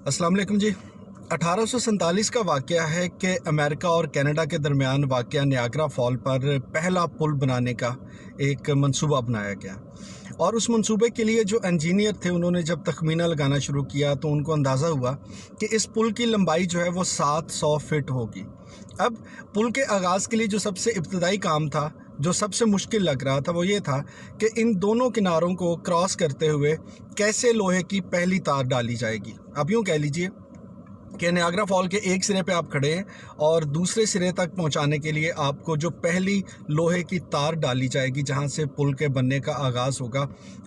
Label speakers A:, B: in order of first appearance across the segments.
A: अस्सलाम वालेकुम जी। 1847 का वाक़या है कि अमेरिका और कनाडा के दरमियान वाक़या नियाग्रा फॉल पर पहला पुल बनाने का एक मंसूबा बनाया गया। और उस मंसूबे के लिए जो इंजीनियर थे उन्होंने जब तखमीना लगाना शुरू किया तो उनको अंदाज़ा हुआ कि इस पुल की लंबाई जो है वो 700 फीट होगी। अब पुल के आगाज़ के लिए जो सबसे इब्तदाई काम था, जो सबसे मुश्किल लग रहा था, वो ये था कि इन दोनों किनारों को क्रॉस करते हुए कैसे लोहे की पहली तार डाली जाएगी। अब यूँ कह लीजिए कि नियाग्रा फॉल के एक सिरे पे आप खड़े हैं और दूसरे सिरे तक पहुंचाने के लिए आपको जो पहली लोहे की तार डाली जाएगी जहां से पुल के बनने का आगाज़ होगा,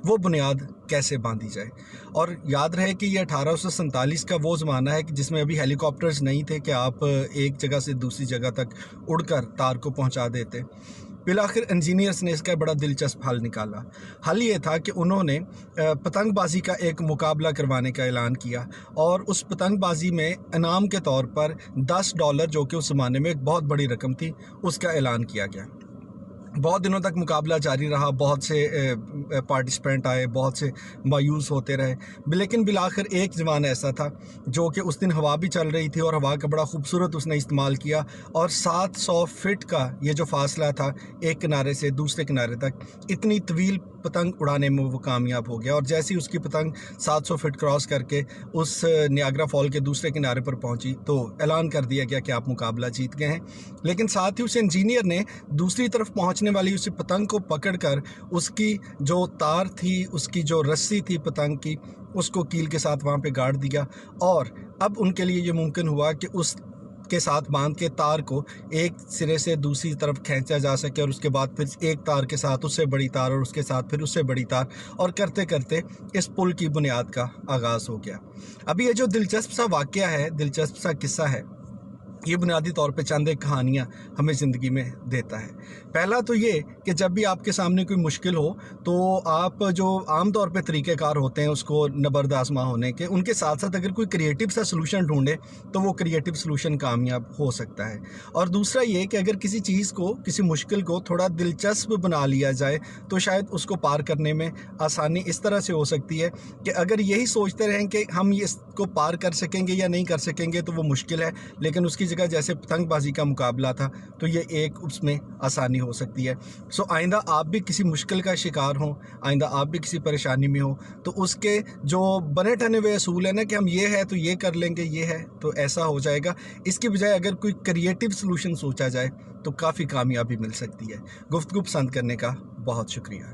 A: वो बुनियाद कैसे बांधी जाए। और याद रहे कि ये 1847 का वो ज़माना है कि जिसमें अभी हेलीकॉप्टर्स नहीं थे कि आप एक जगह से दूसरी जगह तक उड़कर तार को पहुंचा देते। बिलाखिर इंजीनियर्स ने इसका बड़ा दिलचस्प हल निकाला। हल ये था कि उन्होंने पतंगबाजी का एक मुकाबला करवाने का ऐलान किया और उस पतंगबाजी में इनाम के तौर पर $10, जो कि उस ज़माने में एक बहुत बड़ी रकम थी, उसका ऐलान किया गया। बहुत दिनों तक मुकाबला जारी रहा, बहुत से पार्टिसिपेंट आए, बहुत से मायूस होते रहे, लेकिन बिलाखिर एक जवान ऐसा था जो कि उस दिन हवा भी चल रही थी और हवा का बड़ा खूबसूरत उसने इस्तेमाल किया और 700 फीट का ये जो फासला था एक किनारे से दूसरे किनारे तक, इतनी तवील पतंग उड़ाने में वो कामयाब हो गया। और जैसे ही उसकी पतंग 700 फीट क्रॉस करके उस नियाग्रा फॉल के दूसरे किनारे पर पहुंची तो ऐलान कर दिया गया कि आप मुकाबला जीत गए हैं। लेकिन साथ ही उस इंजीनियर ने दूसरी तरफ पहुंचने वाली उस पतंग को पकड़कर उसकी जो तार थी, उसकी जो रस्सी थी पतंग की, उसको कील के साथ वहाँ पे गाड़ दिया। और अब उनके लिए ये मुमकिन हुआ कि उस के साथ बांध के तार को एक सिरे से दूसरी तरफ खींचा जा सके और उसके बाद फिर एक तार के साथ उससे बड़ी तार और उसके साथ फिर उससे बड़ी तार, और करते करते इस पुल की बुनियाद का आगाज़ हो गया। अभी ये जो दिलचस्प सा वाक़या है, दिलचस्प सा किस्सा है, ये बुनियादी तौर पे चंद एक कहानियाँ हमें ज़िंदगी में देता है। पहला तो ये कि जब भी आपके सामने कोई मुश्किल हो तो आप जो आम तौर पे तरीक़ेकार होते हैं उसको नबर्द आज़मा होने के, उनके साथ साथ अगर कोई क्रिएटिव सा सलूशन ढूँढे तो वो क्रिएटिव सलूशन कामयाब हो सकता है। और दूसरा ये कि अगर किसी चीज़ को, किसी मुश्किल को थोड़ा दिलचस्प बना लिया जाए तो शायद उसको पार करने में आसानी इस तरह से हो सकती है कि अगर यही सोचते रहें कि हम इसको पार कर सकेंगे या नहीं कर सकेंगे तो वो मुश्किल है, लेकिन उसकी जगह जैसे पतंगबाजी का मुकाबला था तो ये एक उसमें आसानी हो सकती है। सो आइंदा आप भी किसी मुश्किल का शिकार हों, आइंदा आप भी किसी परेशानी में हो तो उसके जो बने ठने हुए असूल है ना कि हम ये है तो ये कर लेंगे, ये है तो ऐसा हो जाएगा, इसकी बजाय अगर कोई क्रिएटिव सलूशन सोचा जाए तो काफ़ी कामयाबी मिल सकती है। गुफ्तगू पसंद करने का बहुत शुक्रिया।